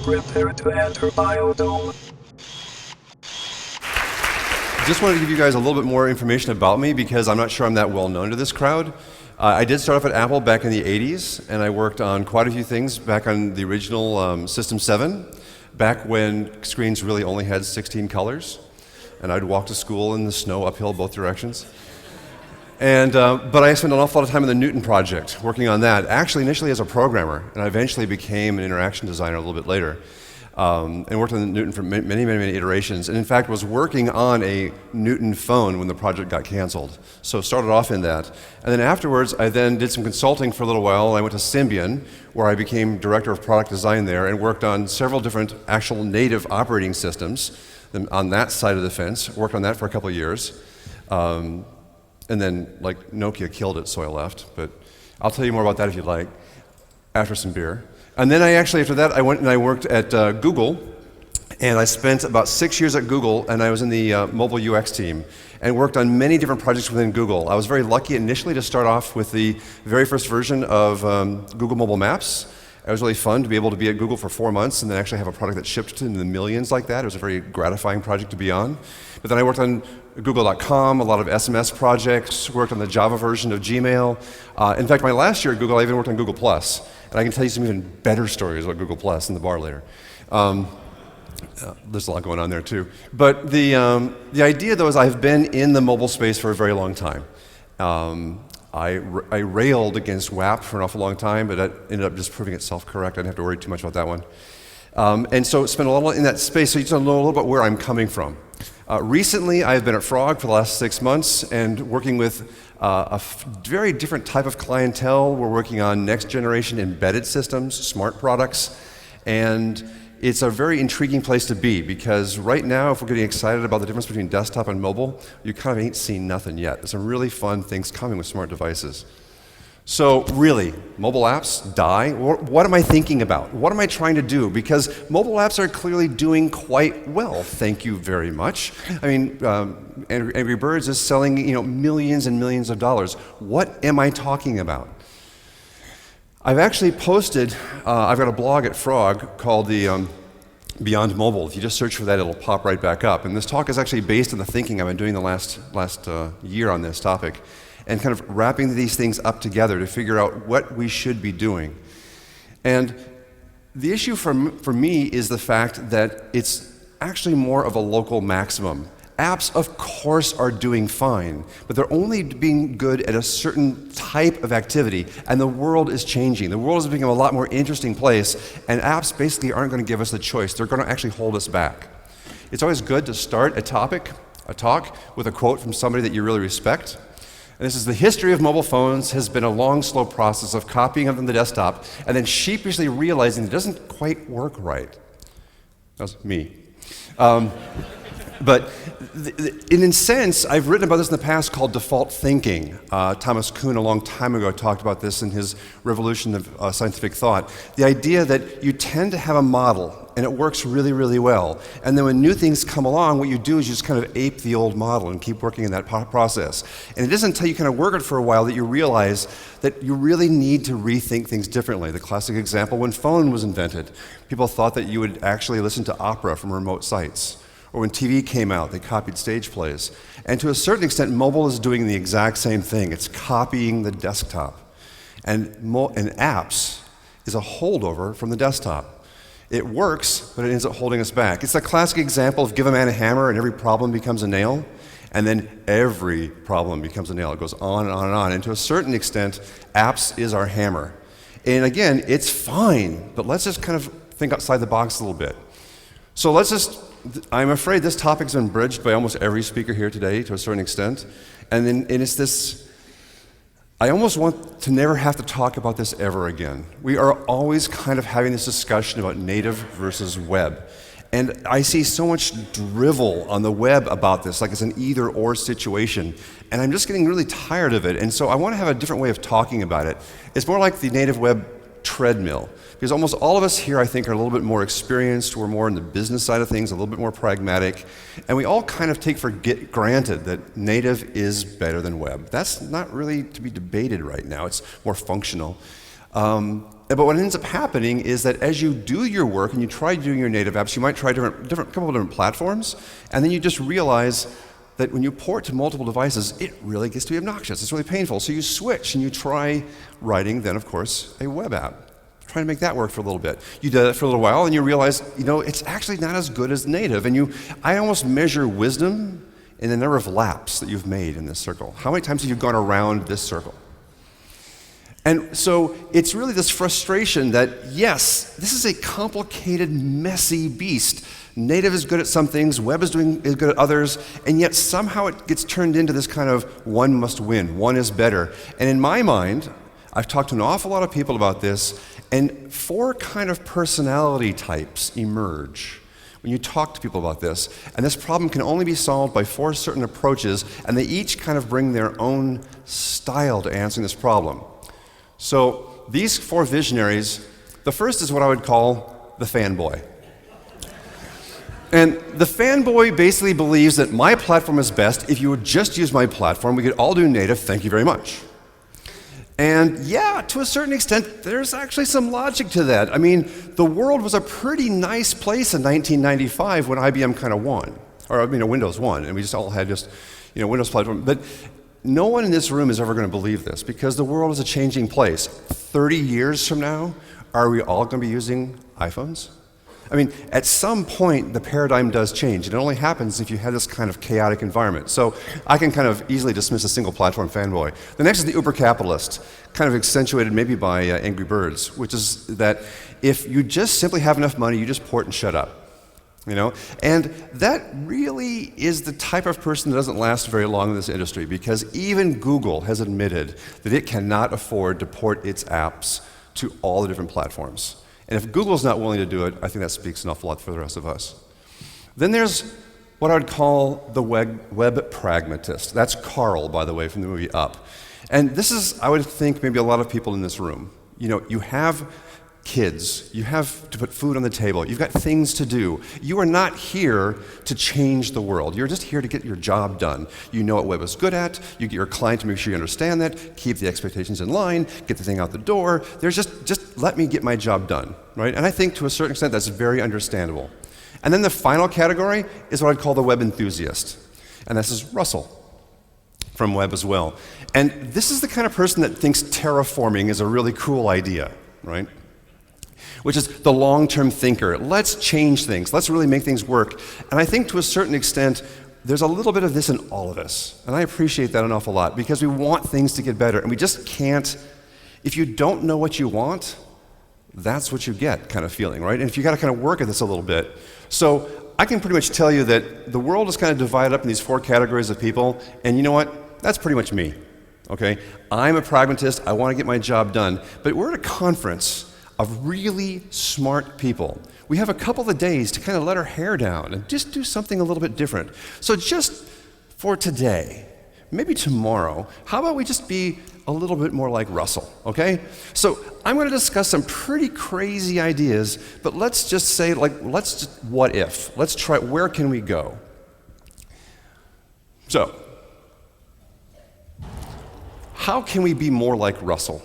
Prepare to enter biodome. Just wanted to give you guys a little bit more information about me because I'm not sure I'm that well known to this crowd. I did start off at Apple back in the 80s, and I worked on quite a few things back on the original System 7, back when screens really only had 16 colors, and I'd walk to school in the snow uphill both directions. But I spent an awful lot of time in the Newton project, working on that, actually initially as a programmer, and I eventually became an interaction designer a little bit later. And worked on Newton for many iterations, and in fact was working on a Newton phone when the project got canceled. So started off in that. And then afterwards, I then did some consulting for a little while. I went to Symbian, where I became director of product design there, and worked on several different actual native operating systems on that side of the fence. Worked on that for a couple of years. And then, like, Nokia killed it, so I left. But I'll tell you more about that if you'd like, after some beer. And then after that, I went and I worked at Google, and I spent about 6 years at Google, and I was in the mobile UX team, and worked on many different projects within Google. I was very lucky initially to start off with the very first version of Google Mobile Maps. It was really fun to be able to be at Google for 4 months and then actually have a product that shipped in the millions like that. It was a very gratifying project to be on. But then I worked on Google.com, a lot of SMS projects, worked on the Java version of Gmail. In fact, my last year at Google, I even worked on Google+. And I can tell you some even better stories about Google+ in the bar later. There's a lot going on there too. But the idea though is I've been in the mobile space for a very long time. I railed against WAP for an awful long time, but that ended up just proving itself correct. I didn't have to worry too much about that one. And so spent a lot in that space, so you just know a little bit where I'm coming from. Recently, I've been at Frog for the last 6 months and working with a very different type of clientele. We're working on next generation embedded systems, smart products, and it's a very intriguing place to be because right now, if we're getting excited about the difference between desktop and mobile, you kind of ain't seen nothing yet. There's some really fun things coming with smart devices. So really, mobile apps die. What am I thinking about? What am I trying to do? Because mobile apps are clearly doing quite well, thank you very much. I mean, Angry Birds is selling millions and millions of dollars. What am I talking about? I've actually posted, I've got a blog at Frog called the Beyond Mobile. If you just search for that, it'll pop right back up. And this talk is actually based on the thinking I've been doing the last year on this topic, and kind of wrapping these things up together to figure out what we should be doing. And the issue for me is the fact that it's actually more of a local maximum. Apps, of course, are doing fine, but they're only being good at a certain type of activity, and the world is changing. The world is becoming a lot more interesting place, and apps basically aren't going to give us the choice. They're going to actually hold us back. It's always good to start a talk with a quote from somebody that you really respect. And this is: the history of mobile phones has been a long, slow process of copying them from the desktop and then sheepishly realizing it doesn't quite work right. That was me. But in a sense, I've written about this in the past called default thinking. Thomas Kuhn a long time ago talked about this in his Revolution of Scientific Thought. The idea that you tend to have a model and it works really, really well. And then when new things come along, what you do is you just kind of ape the old model and keep working in that process. And it isn't until you kind of work it for a while that you realize that you really need to rethink things differently. The classic example, when phone was invented, people thought that you would actually listen to opera from remote sites. Or when TV came out, they copied stage plays. And to a certain extent, mobile is doing the exact same thing. It's copying the desktop. And apps is a holdover from the desktop. It works, but it ends up holding us back. It's the classic example of give a man a hammer and every problem becomes a nail. And then every problem becomes a nail. It goes on and on and on. And to a certain extent, apps is our hammer. And again, it's fine, but let's just kind of think outside the box a little bit. So I'm afraid this topic's been bridged by almost every speaker here today to a certain extent. And it's this, I almost want to never have to talk about this ever again. We are always kind of having this discussion about native versus web. And I see so much drivel on the web about this, like it's an either-or situation. And I'm just getting really tired of it. And so I want to have a different way of talking about it. It's more like the native web treadmill. Because almost all of us here, I think, are a little bit more experienced. We're more in the business side of things, a little bit more pragmatic. And we all kind of take for granted that native is better than web. That's not really to be debated right now. It's more functional. But what ends up happening is that as you do your work and you try doing your native apps, you might try a couple of different platforms, and then you just realize that when you port to multiple devices, it really gets to be obnoxious. It's really painful. So you switch and you try writing, then of course, a web app. Try to make that work for a little bit. You do that for a little while and you realize, it's actually not as good as native. And I almost measure wisdom in the number of laps that you've made in this circle. How many times have you gone around this circle? And so it's really this frustration that, yes, this is a complicated, messy beast. Native is good at some things, web is good at others, and yet somehow it gets turned into this kind of one must win, one is better. And in my mind, I've talked to an awful lot of people about this, and 4 kind of personality types emerge when you talk to people about this. And this problem can only be solved by 4 certain approaches, and they each kind of bring their own style to answering this problem. So these 4 visionaries, the first is what I would call the fanboy. And the fanboy basically believes that my platform is best. If you would just use my platform, we could all do native, thank you very much. And yeah, to a certain extent, there's actually some logic to that. I mean, the world was a pretty nice place in 1995 when IBM kind of won, or Windows won, and we just all had Windows platform. But no one in this room is ever going to believe this because the world is a changing place. 30 years from now, are we all going to be using iPhones? I mean, at some point, the paradigm does change. It only happens if you have this kind of chaotic environment. So I can kind of easily dismiss a single platform fanboy. The next is the uber capitalist, kind of accentuated maybe by Angry Birds, which is that if you just simply have enough money, you just port and shut up. And that really is the type of person that doesn't last very long in this industry, because even Google has admitted that it cannot afford to port its apps to all the different platforms. And if Google's not willing to do it, I think that speaks an awful lot for the rest of us. Then there's what I would call the web pragmatist. That's Carl, by the way, from the movie Up. And this is, I would think, maybe a lot of people in this room. You have kids, you have to put food on the table, you've got things to do. You are not here to change the world. You're just here to get your job done. You know what web is good at, you get your client to make sure you understand that, keep the expectations in line, get the thing out the door. There's just let me get my job done, right? And I think to a certain extent that's very understandable. And then the final category is what I'd call the web enthusiast. And this is Russell from Web as well. And this is the kind of person that thinks terraforming is a really cool idea, right? Which is the long-term thinker. Let's change things. Let's really make things work. And I think to a certain extent, there's a little bit of this in all of us. And I appreciate that an awful lot because we want things to get better. And we just can't, if you don't know what you want, that's what you get kind of feeling, right? And if you got to kind of work at this a little bit. So I can pretty much tell you that the world is kind of divided up in these 4 categories of people. And you know what? That's pretty much me, okay? I'm a pragmatist. I want to get my job done. But we're at a conference of really smart people. We have a couple of days to kind of let our hair down and just do something a little bit different. So just for today, maybe tomorrow, how about we just be a little bit more like Russell, okay? So I'm going to discuss some pretty crazy ideas, but let's just say, what if? Let's try, where can we go? So, how can we be more like Russell?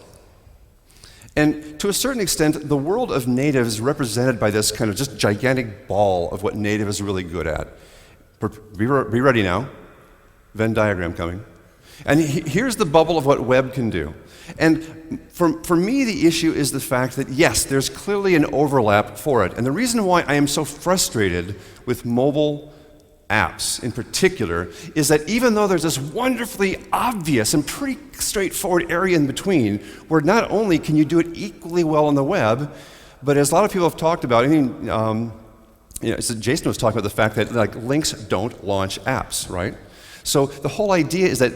And to a certain extent, the world of native is represented by this kind of just gigantic ball of what native is really good at. Be ready now. Venn diagram coming. And here's the bubble of what web can do. And for me, the issue is the fact that, yes, there's clearly an overlap for it. And the reason why I am so frustrated with mobile apps in particular is that even though there's this wonderfully obvious and pretty straightforward area in between where not only can you do it equally well on the web, but as a lot of people have talked about, so Jason was talking about the fact that links don't launch apps, right? So the whole idea is that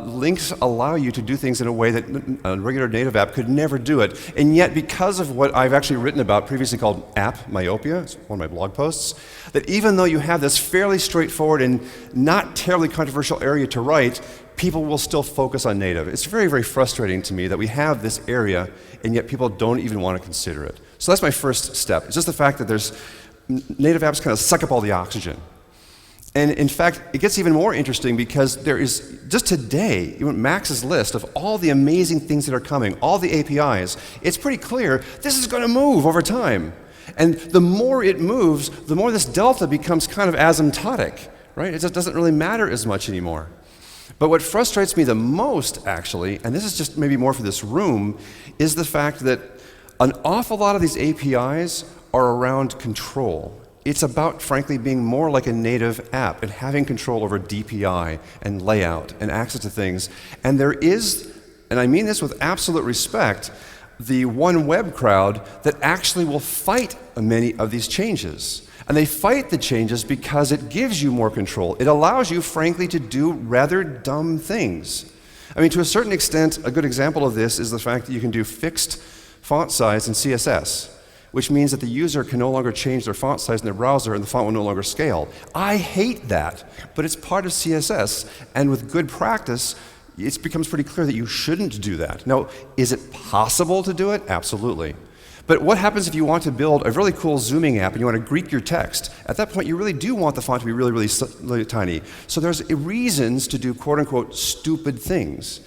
links allow you to do things in a way that a regular native app could never do it. And yet, because of what I've actually written about previously called app myopia, it's one of my blog posts, that even though you have this fairly straightforward and not terribly controversial area to write, people will still focus on native. It's very, very frustrating to me that we have this area, and yet people don't even want to consider it. So that's my first step. It's just the fact that native apps kind of suck up all the oxygen. And in fact, it gets even more interesting because there is, just today, Max's list of all the amazing things that are coming, all the APIs, it's pretty clear this is going to move over time. And the more it moves, the more this delta becomes kind of asymptotic, right? It just doesn't really matter as much anymore. But what frustrates me the most, actually, and this is just maybe more for this room, is the fact that an awful lot of these APIs are around control. It's about, frankly, being more like a native app and having control over DPI and layout and access to things. And there is, and I mean this with absolute respect, the OneWeb crowd that actually will fight many of these changes. And they fight the changes because it gives you more control. It allows you, frankly, to do rather dumb things. I mean, to a certain extent, a good example of this is the fact that you can do fixed font size in CSS, which means that the user can no longer change their font size in their browser and the font will no longer scale. I hate that, but it's part of CSS, and with good practice, it becomes pretty clear that you shouldn't do that. Now, is it possible to do it? Absolutely. But what happens if you want to build a really cool zooming app and you want to Greek your text? At that point, you really do want the font to be really, really tiny. So there's reasons to do quote-unquote stupid things.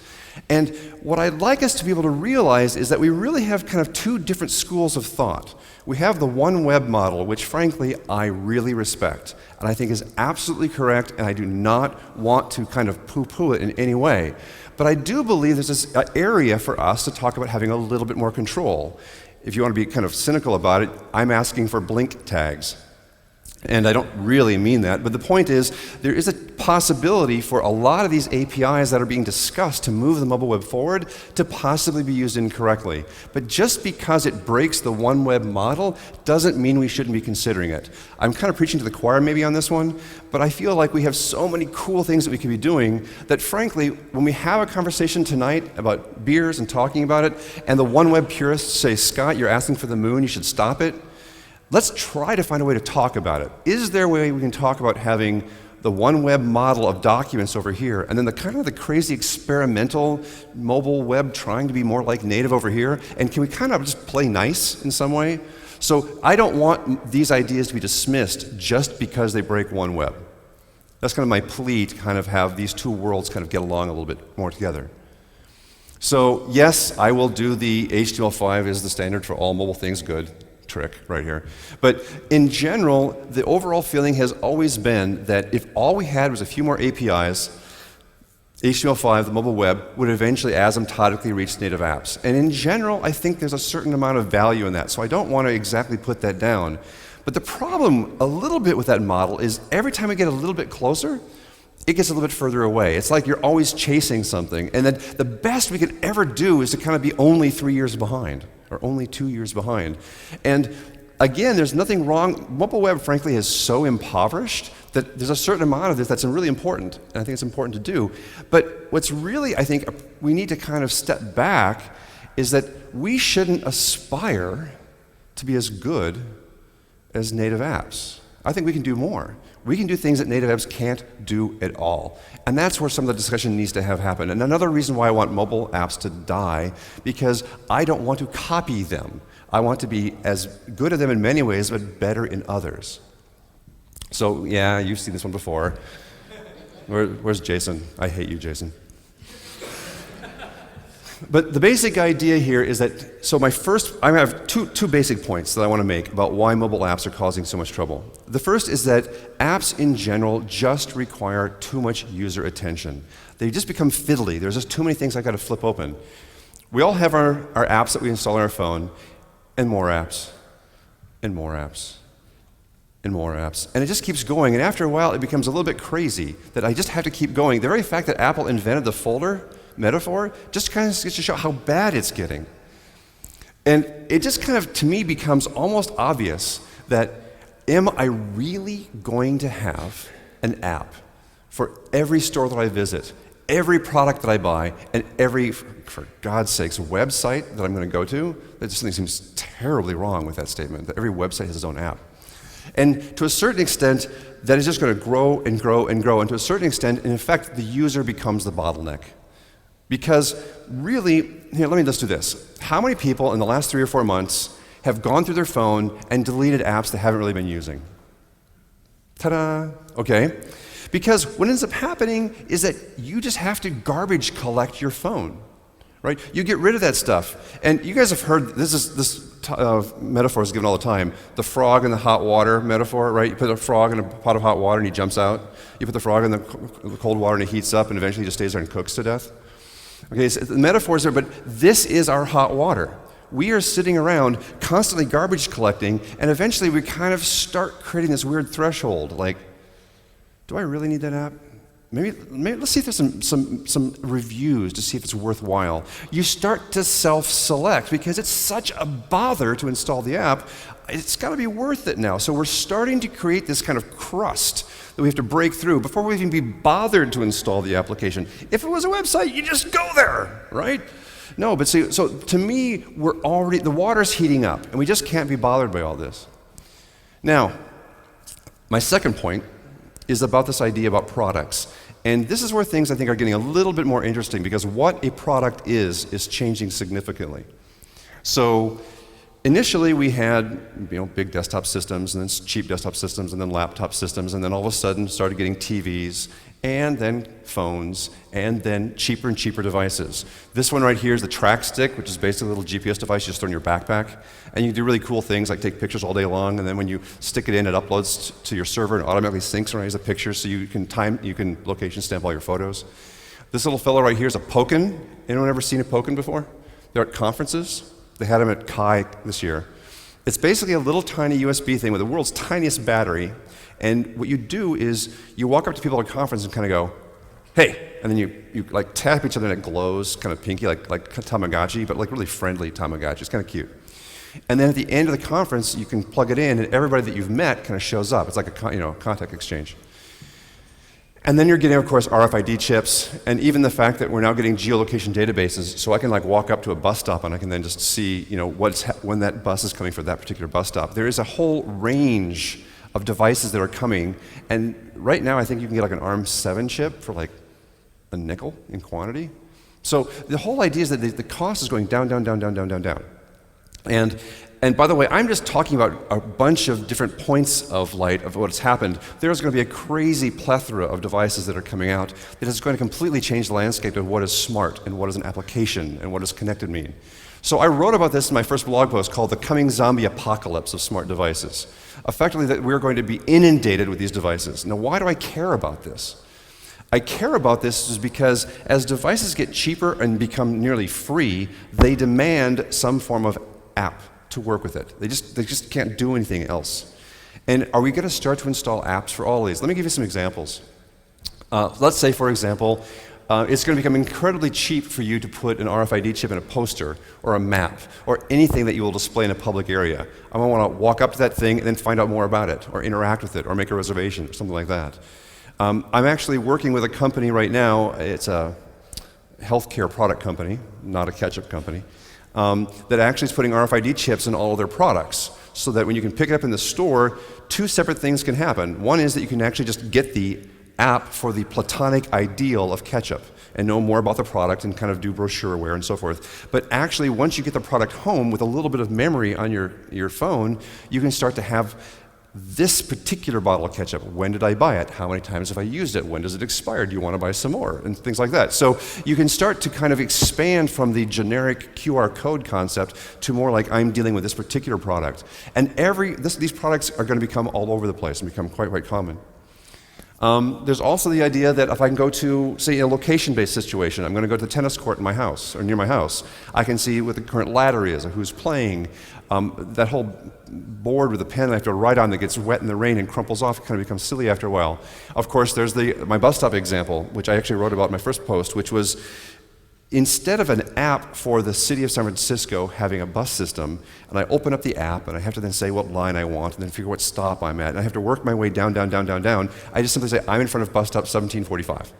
And what I'd like us to be able to realize is that we really have kind of two different schools of thought. We have the OneWeb model, which frankly I really respect, and I think is absolutely correct, and I do not want to kind of poo-poo it in any way. But I do believe there's this area for us to talk about having a little bit more control. If you want to be kind of cynical about it, I'm asking for blink tags. And I don't really mean that, but the point is there is a possibility for a lot of these APIs that are being discussed to move the mobile web forward to possibly be used incorrectly. But just because it breaks the OneWeb model doesn't mean we shouldn't be considering it. I'm kind of preaching to the choir maybe on this one, but I feel like we have so many cool things that we could be doing that frankly, when we have a conversation tonight about beers and talking about it, and the OneWeb purists say, Scott, you're asking for the moon, you should stop it. Let's try to find a way to talk about it. Is there a way we can talk about having the OneWeb model of documents over here, and then the kind of the crazy experimental mobile web trying to be more like native over here? And can we kind of just play nice in some way? So I don't want these ideas to be dismissed just because they break OneWeb. That's kind of my plea to kind of have these two worlds kind of get along a little bit more together. So yes, I will do the HTML5 is the standard for all mobile things good trick right here. But in general, the overall feeling has always been that if all we had was a few more APIs, HTML5, the mobile web, would eventually asymptotically reach native apps. And in general, I think there's a certain amount of value in that, so I don't want to exactly put that down. But the problem a little bit with that model is every time we get a little bit closer, it gets a little bit further away. It's like you're always chasing something, and then the best we could ever do is to kind of be only 3 years behind, or only 2 years behind. And again, there's nothing wrong. Mobile web, frankly, is so impoverished that there's a certain amount of this that's really important, and I think it's important to do. But what's really, I think, we need to kind of step back is that we shouldn't aspire to be as good as native apps. I think we can do more. We can do things that native apps can't do at all. And that's where some of the discussion needs to have happen. And another reason why I want mobile apps to die, because I don't want to copy them. I want to be as good at them in many ways, but better in others. So yeah, you've seen this one before. Where's Jason? I hate you, Jason. But the basic idea here is that, so I have two basic points that I want to make about why mobile apps are causing so much trouble. The first is that apps in general just require too much user attention. They just become fiddly. There's just too many things I got to flip open. We all have our apps that we install on our phone, and more apps, and more apps, and more apps. And it just keeps going, and after a while it becomes a little bit crazy that I just have to keep going. The very fact that Apple invented the folder metaphor just kind of gets to show how bad it's getting. And it just kind of, to me, becomes almost obvious that am I really going to have an app for every store that I visit, every product that I buy, and every, for God's sakes, website that I'm going to go to? That just seems terribly wrong with that statement, that every website has its own app. And to a certain extent, that is just going to grow and grow and grow. And to a certain extent, in effect, the user becomes the bottleneck. Because really, here, let me just do this. How many people in the last 3 or 4 months have gone through their phone and deleted apps they haven't really been using? Ta-da! Okay. Because what ends up happening is that you just have to garbage collect your phone, right? You get rid of that stuff. And you guys have heard, this metaphor is given all the time, the frog in the hot water metaphor, right? You put a frog in a pot of hot water and he jumps out. You put the frog in the cold water and it heats up and eventually just stays there and cooks to death. Okay, so the metaphor is there, but this is our hot water. We are sitting around constantly garbage collecting, and eventually we kind of start creating this weird threshold, like, do I really need that app? Maybe let's see if there's some reviews to see if it's worthwhile. You start to self-select because it's such a bother to install the app. It's got to be worth it now. So we're starting to create this kind of crust that we have to break through before we even be bothered to install the application. If it was a website, you just go there, right? No, but see, so to me, the water's heating up, and we just can't be bothered by all this. Now, my second point is about this idea about products. And this is where things I think are getting a little bit more interesting, because what a product is changing significantly. So initially we had big desktop systems, and then cheap desktop systems, and then laptop systems, and then all of a sudden started getting TVs, and then phones, and then cheaper and cheaper devices. This one right here is the track stick, which is basically a little GPS device you just throw in your backpack. And you can do really cool things like take pictures all day long, and then when you stick it in, it uploads to your server and automatically synchronize the picture so you can location stamp all your photos. This little fellow right here is a Poken. Anyone ever seen a Poken before? They're at conferences. They had them at Kai this year. It's basically a little tiny USB thing with the world's tiniest battery. And what you do is you walk up to people at a conference and kind of go, hey, and then you like tap each other and it glows, kind of pinky, like Tamagotchi, but like really friendly Tamagotchi. It's kind of cute. And then at the end of the conference, you can plug it in, and everybody that you've met kind of shows up. It's like a contact exchange. And then you're getting, of course, RFID chips, and even the fact that we're now getting geolocation databases, so I can like walk up to a bus stop and I can then just see, when that bus is coming for that particular bus stop. There is a whole range of devices that are coming, and right now I think you can get like an ARM7 chip for like a nickel in quantity. So the whole idea is that the cost is going down, down, down, down, down, down, down. And by the way, I'm just talking about a bunch of different points of light of what's happened. There's going to be a crazy plethora of devices that are coming out that is going to completely change the landscape of what is smart and what is an application and what does connected mean. So I wrote about this in my first blog post called The Coming Zombie Apocalypse of Smart Devices. Effectively, that we're going to be inundated with these devices. Now, why do I care about this? I care about this is because as devices get cheaper and become nearly free, they demand some form of app to work with it. They just can't do anything else. And are we going to start to install apps for all of these? Let me give you some examples. Let's say, for example, it's going to become incredibly cheap for you to put an RFID chip in a poster or a map or anything that you will display in a public area. I want to walk up to that thing and then find out more about it or interact with it or make a reservation or something like that. I'm actually working with a company right now. It's a healthcare product company, not a ketchup company, that actually is putting RFID chips in all of their products so that when you can pick it up in the store, two separate things can happen. One is that you can actually just get the app for the platonic ideal of ketchup and know more about the product and kind of do brochureware and so forth. But actually, once you get the product home with a little bit of memory on your phone, you can start to have this particular bottle of ketchup. When did I buy it? How many times have I used it? When does it expire? Do you want to buy some more? And things like that. So you can start to kind of expand from the generic QR code concept to more like I'm dealing with this particular product. And these products are going to become all over the place and become quite common. There's also the idea that if I can go to, say, a location-based situation, I'm going to go to the tennis court in my house, or near my house, I can see what the current ladder is, or who's playing. That whole board with a pen I have to write on that gets wet in the rain and crumples off kind of becomes silly after a while. Of course, there's my bus stop example, which I actually wrote about in my first post, which was instead of an app for the city of San Francisco having a bus system, and I open up the app, and I have to then say what line I want, and then figure what stop I'm at, and I have to work my way down, down, down, down, down, I just simply say, I'm in front of bus stop 1745.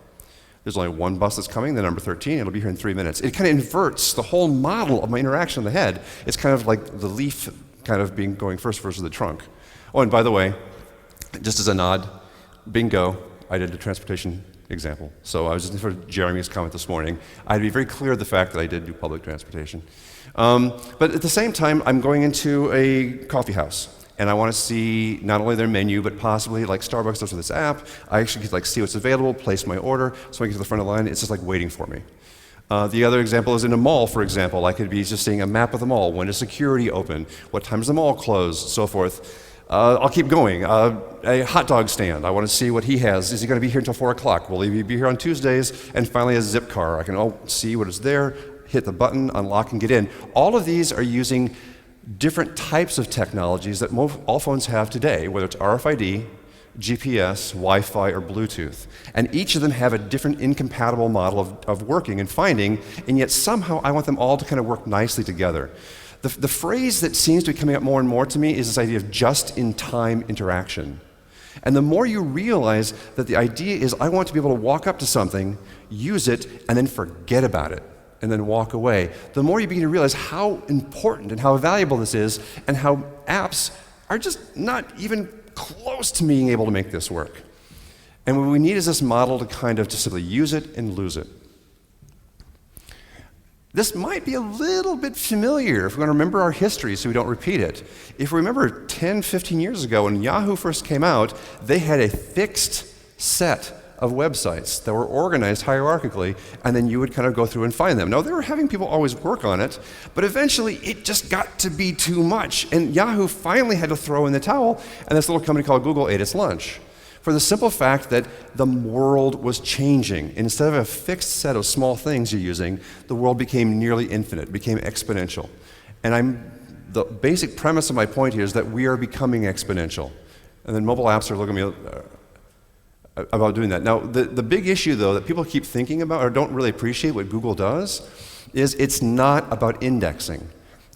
There's only one bus that's coming, the number 13, it'll be here in 3 minutes. It kind of inverts the whole model of my interaction in the head. It's kind of like the leaf kind of going first versus the trunk. Oh, and by the way, just as a nod, bingo, I did the transportation example. So I was just for Jeremy's comment this morning. I had to be very clear of the fact that I did do public transportation. But at the same time, I'm going into a coffee house. and I want to see not only their menu, but possibly, like Starbucks does with this app, I actually could like see what's available, place my order, so I get to the front of the line, it's just like waiting for me. The other example is in a mall, for example. I could be just seeing a map of the mall. When does security open? What time does the mall close? So forth. I'll keep going. A hot dog stand. I want to see what he has. Is he going to be here until 4 o'clock? Will he be here on Tuesdays? And finally, a zip car. I can see what is there, hit the button, unlock, and get in. All of these are using different types of technologies that all phones have today, whether it's RFID, GPS, Wi-Fi, or Bluetooth. And each of them have a different incompatible model of working and finding, and yet somehow I want them all to kind of work nicely together. The phrase that seems to be coming up more and more to me is this idea of just-in-time interaction. And the more you realize that the idea is I want to be able to walk up to something, use it, and then forget about it, and then walk away, the more you begin to realize how important and how valuable this is, and how apps are just not even close to being able to make this work. And what we need is this model to kind of just simply use it and lose it. This might be a little bit familiar if we're going to remember our history so we don't repeat it. If we remember 10, 15 years ago when Yahoo first came out, they had a fixed set of websites that were organized hierarchically, and then you would kind of go through and find them. Now, they were having people always work on it, but eventually it just got to be too much, and Yahoo finally had to throw in the towel, and this little company called Google ate its lunch. For the simple fact that the world was changing. Instead of a fixed set of small things you're using, the world became nearly infinite, became exponential. And the basic premise of my point here is that we are becoming exponential. And then mobile apps are looking at me about doing that. Now, the big issue, though, that people keep thinking about or don't really appreciate what Google does is it's not about indexing.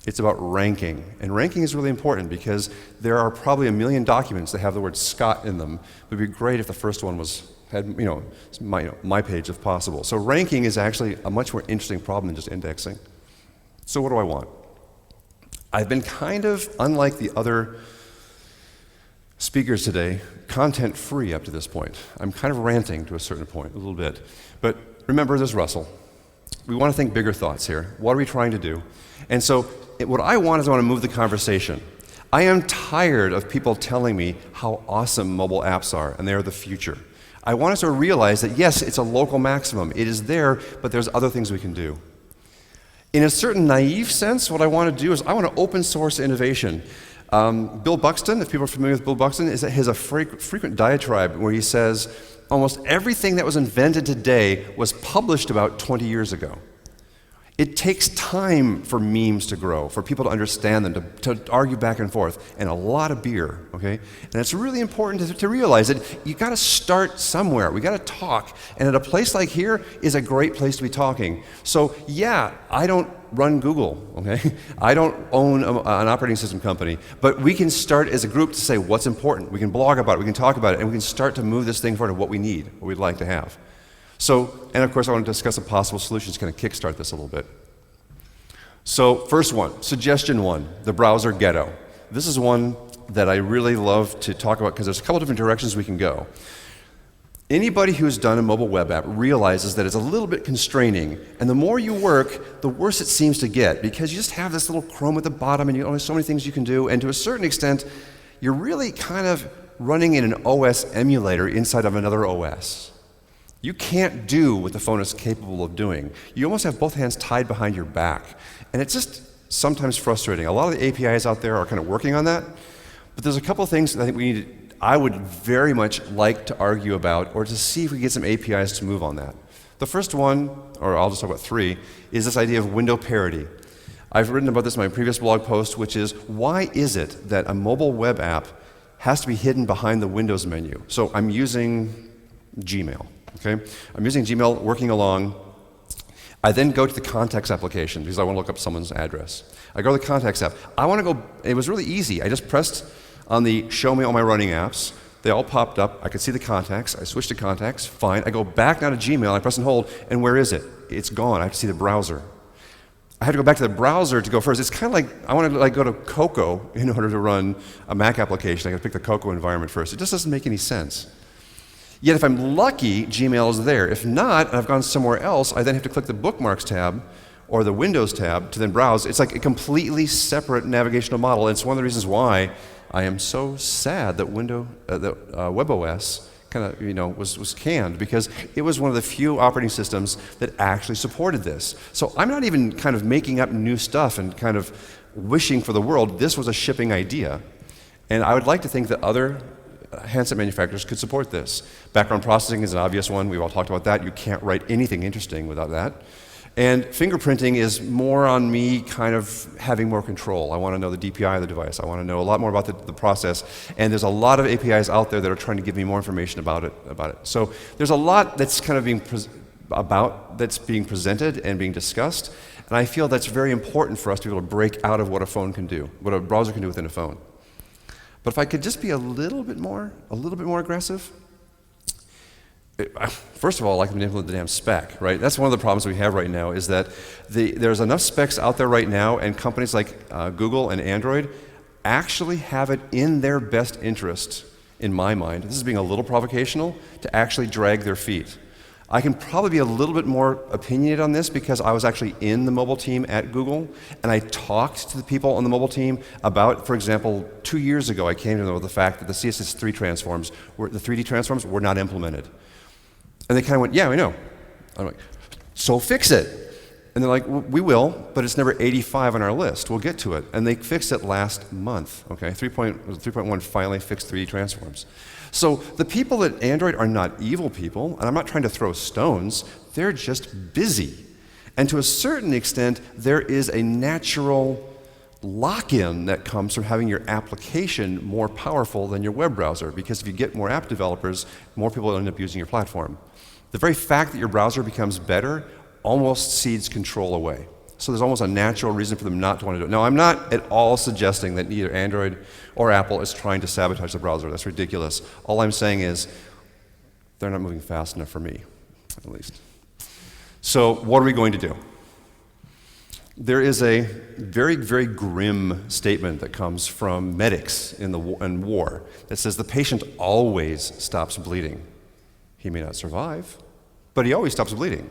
It's about ranking. And ranking is really important because there are probably 1 million documents that have the word Scott in them. It would be great if the first one had my page if possible. So ranking is actually a much more interesting problem than just indexing. So what do I want? I've been kind of, unlike the other speakers today, content free up to this point. I'm kind of ranting to a certain point, a little bit. But remember, there's Russell. We want to think bigger thoughts here. What are we trying to do? And so what I want is I want to move the conversation. I am tired of people telling me how awesome mobile apps are, and they are the future. I want us to realize that, yes, it's a local maximum. It is there, but there's other things we can do. In a certain naive sense, what I want to do is I want to open source innovation. Bill Buxton, if people are familiar with Bill Buxton, has a frequent diatribe where he says almost everything that was invented today was published about 20 years ago. It takes time for memes to grow, for people to understand them, to argue back and forth, and a lot of beer, okay? And it's really important to realize that you gotta start somewhere. We gotta talk, and at a place like here is a great place to be talking. So yeah, I don't run Google, okay? I don't own an operating system company, but we can start as a group to say what's important. We can blog about it, we can talk about it, and we can start to move this thing forward to what we need, what we'd like to have. So, and of course I want to discuss some possible solutions to kind of kickstart this a little bit. So, first one, suggestion one, the browser ghetto. This is one that I really love to talk about because there's a couple different directions we can go. Anybody who's done a mobile web app realizes that it's a little bit constraining, and the more you work, the worse it seems to get because you just have this little Chrome at the bottom and you only have so many things you can do, and to a certain extent, you're really kind of running in an OS emulator inside of another OS. You can't do what the phone is capable of doing. You almost have both hands tied behind your back. And it's just sometimes frustrating. A lot of the APIs out there are kind of working on that. But there's a couple of things that I think I would very much like to argue about or to see if we can get some APIs to move on that. The first one, or I'll just talk about three, is this idea of window parity. I've written about this in my previous blog post, which is why is it that a mobile web app has to be hidden behind the Windows menu? So I'm using Gmail. Okay? I'm using Gmail, working along. I then go to the contacts application because I want to look up someone's address. I go to the contacts app. I want to go, it was really easy. I just pressed on the show me all my running apps. They all popped up. I could see the contacts. I switched to contacts. Fine. I go back now to Gmail. I press and hold, and where is it? It's gone. I have to see the browser. I had to go back to the browser to go first. It's kind of like I want to go to Cocoa in order to run a Mac application. I got to pick the Cocoa environment first. It just doesn't make any sense. Yet if I'm lucky, Gmail is there. If not, and I've gone somewhere else, I then have to click the Bookmarks tab or the Windows tab to then browse. It's like a completely separate navigational model, and it's one of the reasons why I am so sad that WebOS kind of, was canned, because it was one of the few operating systems that actually supported this. So I'm not even kind of making up new stuff and kind of wishing for the world. This was a shipping idea. And I would like to think that other handset manufacturers could support this. Background processing is an obvious one. We've all talked about that. You can't write anything interesting without that. And fingerprinting is more on me kind of having more control. I want to know the DPI of the device. I want to know a lot more about the process. And there's a lot of APIs out there that are trying to give me more information about it. So there's a lot that's kind of being presented and being discussed. And I feel that's very important for us to be able to break out of what a phone can do, what a browser can do within a phone. But if I could just be a little bit more aggressive. First of all, I like to manipulate the damn spec, right? That's one of the problems we have right now, is that there's enough specs out there right now, and companies like Google and Android actually have it in their best interest, in my mind, this is being a little provocational, to actually drag their feet. I can probably be a little bit more opinionated on this because I was actually in the mobile team at Google, and I talked to the people on the mobile team about, for example, 2 years ago I came to know the fact that the CSS3 transforms, the 3D transforms, were not implemented. And they kind of went, yeah, we know. I'm like, so fix it. And they're like, we will, but it's number 85 on our list. We'll get to it. And they fixed it last month, okay? 3.1 finally fixed 3D transforms. So the people at Android are not evil people, and I'm not trying to throw stones. They're just busy. And to a certain extent, there is a natural lock-in that comes from having your application more powerful than your web browser, because if you get more app developers, more people will end up using your platform. The very fact that your browser becomes better almost cedes control away. So there's almost a natural reason for them not to want to do it. Now, I'm not at all suggesting that either Android or Apple is trying to sabotage the browser. That's ridiculous. All I'm saying is they're not moving fast enough for me, at least. So what are we going to do? There is a very, very grim statement that comes from medics in war that says the patient always stops bleeding. He may not survive, but he always stops bleeding.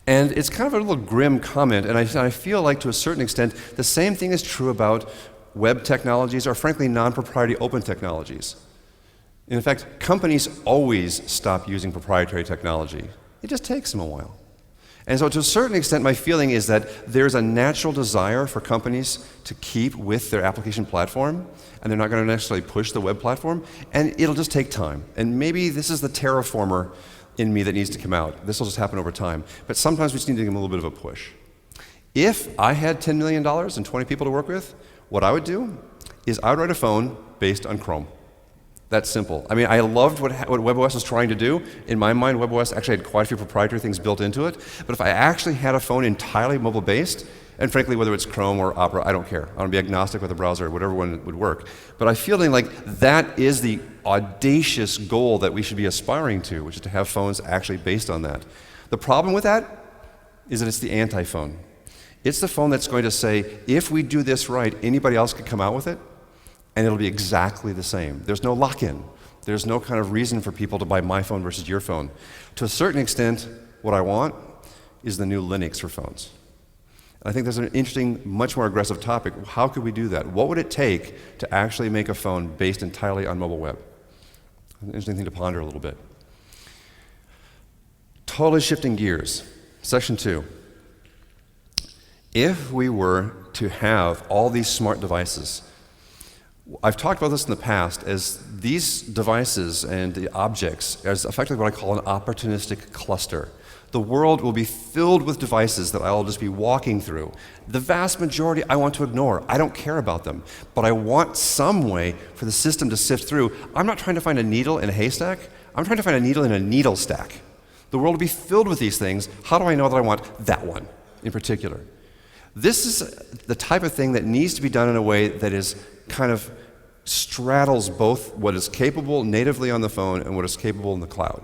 And it's kind of a little grim comment, and I feel like to a certain extent the same thing is true about web technologies, or frankly non-proprietary open technologies. In fact, companies always stop using proprietary technology. It just takes them a while. And so to a certain extent, my feeling is that there's a natural desire for companies to keep with their application platform, and they're not going to necessarily push the web platform, and it'll just take time. And maybe this is the terraformer in me that needs to come out. This will just happen over time. But sometimes we just need to give them a little bit of a push. If I had $10 million and 20 people to work with, what I would do is I would write a phone based on Chrome. That's simple. I mean, I loved what WebOS was trying to do. In my mind, WebOS actually had quite a few proprietary things built into it. But if I actually had a phone entirely mobile-based, and frankly, whether it's Chrome or Opera, I don't care. I want to be agnostic with the browser, whatever one would work. But I feel like that is the audacious goal that we should be aspiring to, which is to have phones actually based on that. The problem with that is that it's the anti-phone. It's the phone that's going to say, if we do this right, anybody else could come out with it, and it'll be exactly the same. There's no lock-in. There's no kind of reason for people to buy my phone versus your phone. To a certain extent, what I want is the new Linux for phones. And I think there's an interesting, much more aggressive topic. How could we do that? What would it take to actually make a phone based entirely on mobile web? An interesting thing to ponder a little bit. Totally shifting gears. Section 2. If we were to have all these smart devices, I've talked about this in the past as these devices and the objects as effectively what I call an opportunistic cluster. The world will be filled with devices that I'll just be walking through. The vast majority I want to ignore. I don't care about them. But I want some way for the system to sift through. I'm not trying to find a needle in a haystack. I'm trying to find a needle in a needle stack. The world will be filled with these things. How do I know that I want that one in particular? This is the type of thing that needs to be done in a way that is kind of straddles both what is capable natively on the phone and what is capable in the cloud.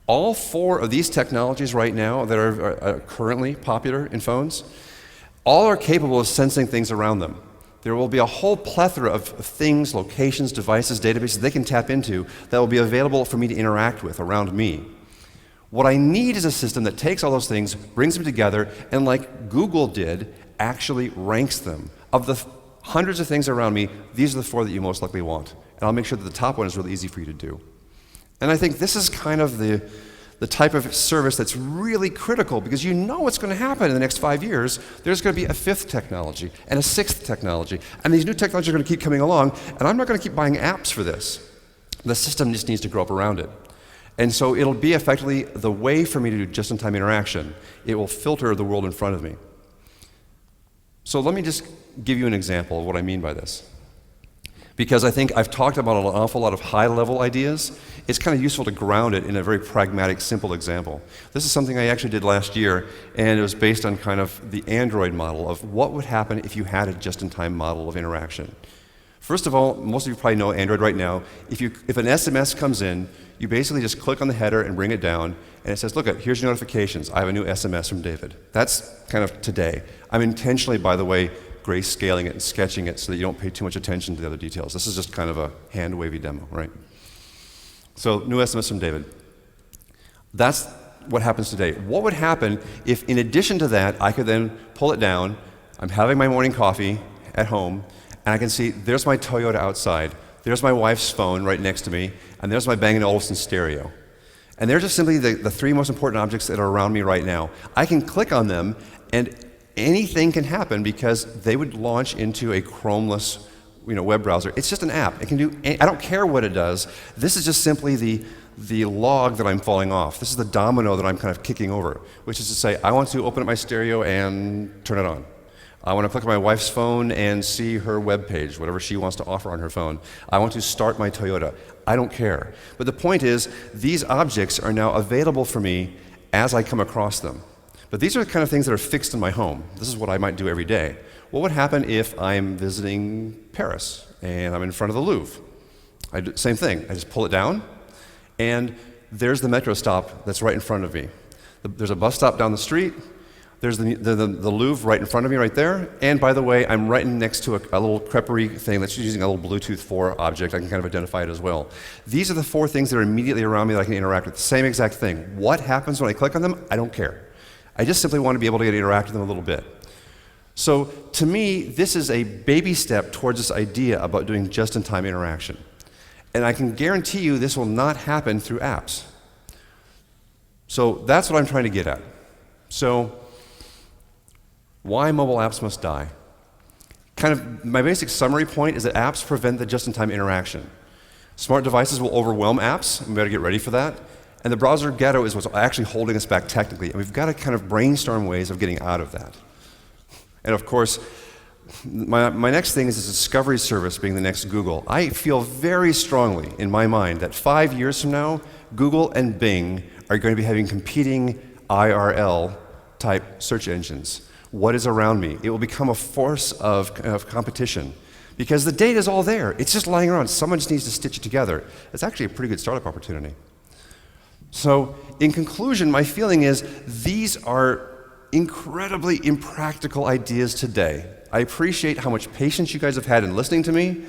All 4 of these technologies right now that are currently popular in phones, all are capable of sensing things around them. There will be a whole plethora of things, locations, devices, databases they can tap into that will be available for me to interact with around me. What I need is a system that takes all those things, brings them together, and like Google did, actually ranks them. Of the hundreds of things around me, these are the 4 that you most likely want. And I'll make sure that the top one is really easy for you to do. And I think this is kind of the type of service that's really critical, because you know what's going to happen in the next 5 years. There's going to be a 5th technology and a 6th technology. And these new technologies are going to keep coming along, and I'm not going to keep buying apps for this. The system just needs to grow up around it. And so it'll be effectively the way for me to do just-in-time interaction. It will filter the world in front of me. So let me just give you an example of what I mean by this. Because I think I've talked about an awful lot of high-level ideas, it's kind of useful to ground it in a very pragmatic, simple example. This is something I actually did last year, and it was based on kind of the Android model of what would happen if you had a just-in-time model of interaction. First of all, most of you probably know Android right now. If an SMS comes in, you basically just click on the header and bring it down, and it says, look, here's your notifications. I have a new SMS from David. That's kind of today. I'm intentionally, by the way, grayscaling it and sketching it so that you don't pay too much attention to the other details. This is just kind of a hand-wavy demo, right? So, new SMS from David. That's what happens today. What would happen if, in addition to that, I could then pull it down, I'm having my morning coffee at home, and I can see there's my Toyota outside, there's my wife's phone right next to me, and there's my Bang & Olufsen stereo. And they're just simply the 3 most important objects that are around me right now. I can click on them, and anything can happen because they would launch into a Chromeless web browser. It's just an app. It can do, I don't care what it does. This is just simply the log that I'm falling off. This is the domino that I'm kind of kicking over, which is to say, I want to open up my stereo and turn it on. I want to click on my wife's phone and see her web page, whatever she wants to offer on her phone. I want to start my Toyota. I don't care. But the point is, these objects are now available for me as I come across them. But these are the kind of things that are fixed in my home. This is what I might do every day. What would happen if I'm visiting Paris and I'm in front of the Louvre? Same thing. I just pull it down, and there's the metro stop that's right in front of me. There's a bus stop down the street. There's the Louvre right in front of me right there. And by the way, I'm right next to a little creperie thing that's using a little Bluetooth 4 object. I can kind of identify it as well. These are the 4 things that are immediately around me that I can interact with. Same exact thing. What happens when I click on them? I don't care. I just simply want to be able to interact with them a little bit. So to me, this is a baby step towards this idea about doing just-in-time interaction. And I can guarantee you this will not happen through apps. So that's what I'm trying to get at. So why mobile apps must die? Kind of my basic summary point is that apps prevent the just-in-time interaction. Smart devices will overwhelm apps, and we better get ready for that. And the browser ghetto is what's actually holding us back technically, and we've got to kind of brainstorm ways of getting out of that. And of course, my next thing is this discovery service being the next Google. I feel very strongly in my mind that 5 years from now, Google and Bing are going to be having competing IRL-type search engines. What is around me? It will become a force of competition because the data is all there. It's just lying around. Someone just needs to stitch it together. It's actually a pretty good startup opportunity. So, in conclusion, my feeling is these are incredibly impractical ideas today. I appreciate how much patience you guys have had in listening to me,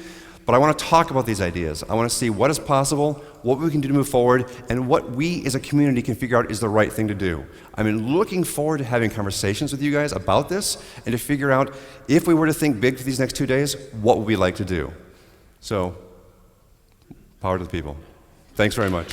but I want to talk about these ideas. I want to see what is possible, what we can do to move forward, and what we as a community can figure out is the right thing to do. I'm looking forward to having conversations with you guys about this and to figure out if we were to think big for these next 2 days, what would we like to do? So, power to the people. Thanks very much.